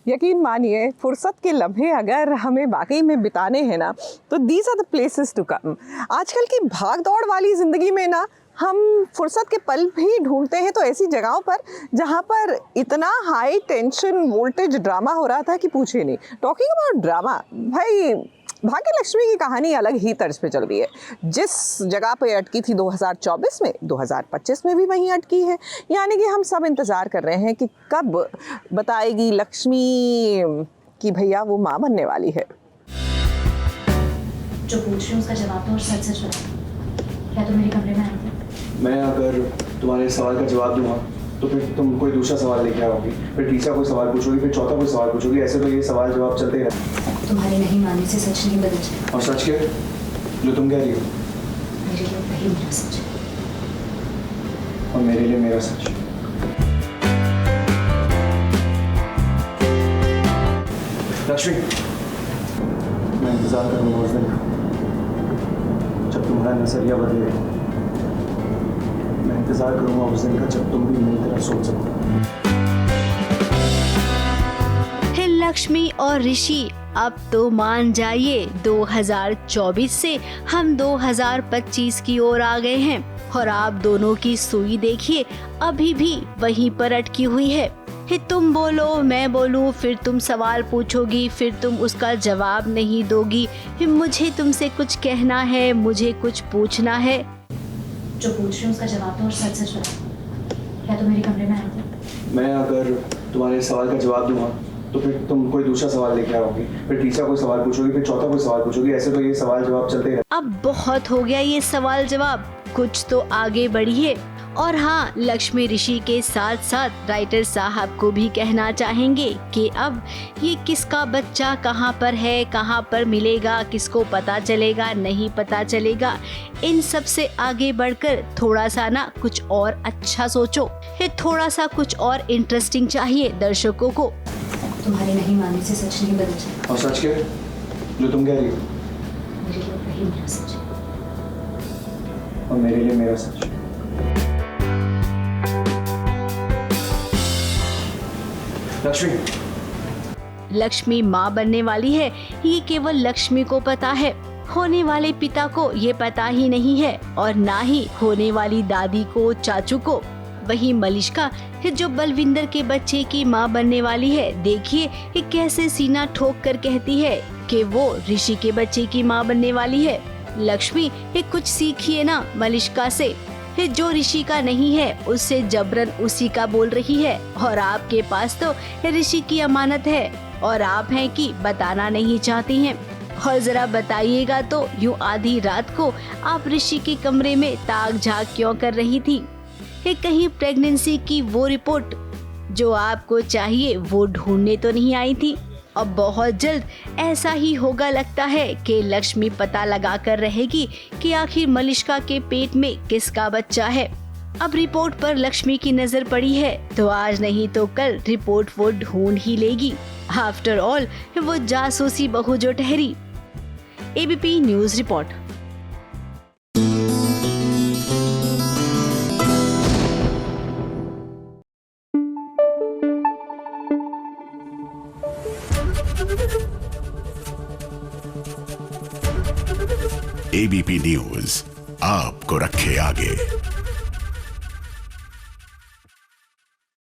यकीन मानिए फुर्सत के लम्हे अगर हमें वाकई में बिताने हैं ना, तो these are the places to come. आजकल की भाग दौड़ वाली ज़िंदगी में ना हम फुर्सत के पल भी ढूंढते हैं तो ऐसी जगहों पर जहाँ पर इतना हाई टेंशन वोल्टेज ड्रामा हो रहा था कि पूछे नहीं। टॉकिंग अबाउट ड्रामा, भाई भाग्य लक्ष्मी की कहानी अलग ही तर्ज पे चल रही है। जिस जगह पे अटकी थी 2024 में, 2025 में भी वहीं अटकी है। यानी कि हम सब इंतज़ार कर रहे हैं कि कब बताएगी लक्ष्मी कि भैया वो माँ बनने वाली है। जो पूछ रही हूँ उसका जवाब दो और सच सच बताओ, क्या तुम मेरे कमरे में आए थे? मैं अगर तुम्हारे सवाल का जवाब दूंगा तो फिर तुम कोई दूसरा सवाल लेके आओगी, फिर तीसरा कोई सवाल पूछोगी, फिर चौथा कोई सवाल पूछोगी। ऐसे तो ये सवाल जवाब चलते ही रहते। तुम्हारे नहीं मानने से सच नहीं बदल जाए। और सच क्या जो तुम कह रही हो? मेरे लिए वही मेरा सच है। और मेरे लिए मेरा सच। लक्ष्मी, मैं इंतजार करूंगा उस दिन का जब तुम्हारा नजरिया बदलेगा। मैं इंतजार करूंगा उस दिन का जब तुम भी मेरी तरह सोच सको। हे लक्ष्मी और ऋषि, अब तो मान जाइए 2024 से हम 2025 की ओर आ गए हैं और आप दोनों की सुई देखिए अभी भी वहीं पर अटकी हुई है। हे तुम बोलो मैं बोलूं, फिर तुम सवाल पूछोगी, फिर तुम उसका जवाब नहीं दोगी। फिर मुझे तुमसे कुछ कहना है, मुझे कुछ पूछना है। जो पूछ रही हूँ उसका जवाब दो और सच सच बताओ, क्या तुम मेरे कमरे में आए थे? मैं अगर तुम्हारे सवाल का जवाब दूंगा तो फिर तुम कोई दूसरा सवाल लेके आओगी, फिर तीसरा कोई सवाल पूछोगी, फिर चौथा कोई सवाल पूछोगी। ऐसे तो ये सवाल जवाब चलते ही रहते। अब बहुत हो गया ये सवाल जवाब, कुछ तो आगे बढ़िए। और हाँ, लक्ष्मी ऋषि के साथ साथ राइटर साहब को भी कहना चाहेंगे कि अब ये किसका बच्चा कहाँ पर है, कहाँ पर मिलेगा, किसको पता चलेगा, नहीं पता चलेगा। इन सब से आगे बढ़कर थोड़ा सा ना कुछ और अच्छा सोचो, ये थोड़ा सा कुछ और इंटरेस्टिंग चाहिए दर्शकों को। तुम्हारे नहीं मानने से सच नहीं बदल जाए। और सच क्या जो तुम कह रही हो? मेरे लिए वही मेरा सच है। और मेरे लिए मेरा सच। लक्ष्मी माँ बनने वाली है, ये केवल लक्ष्मी को पता है। होने वाले पिता को ये पता ही नहीं है और ना ही होने वाली दादी को, चाचू को। वहीं मलिष्का है जो बलविंदर के बच्चे की माँ बनने वाली है। देखिए ये कैसे सीना ठोक कर कहती है कि वो ऋषि के बच्चे की माँ बनने वाली है। लक्ष्मी ये कुछ सीखिए ना मलिष्का से, जो ऋषि का नहीं है उससे जबरन उसी का बोल रही है। और आपके पास तो ऋषि की अमानत है और आप हैं कि बताना नहीं चाहती हैं। और जरा बताइएगा तो यूं आधी रात को आप ऋषि के कमरे में ताक झाक क्यों कर रही थी? कहीं प्रेगनेंसी की वो रिपोर्ट जो आपको चाहिए वो ढूंढने तो नहीं आई थी? अब बहुत जल्द ऐसा ही होगा लगता है कि लक्ष्मी पता लगा कर रहेगी कि आखिर मलिष्का के पेट में किसका बच्चा है। अब रिपोर्ट पर लक्ष्मी की नजर पड़ी है तो आज नहीं तो कल रिपोर्ट वो ढूंढ ही लेगी। आफ्टर ऑल वो जासूसी बहू जो ठहरी। ABP news report. ABP news आपको रखे आगे।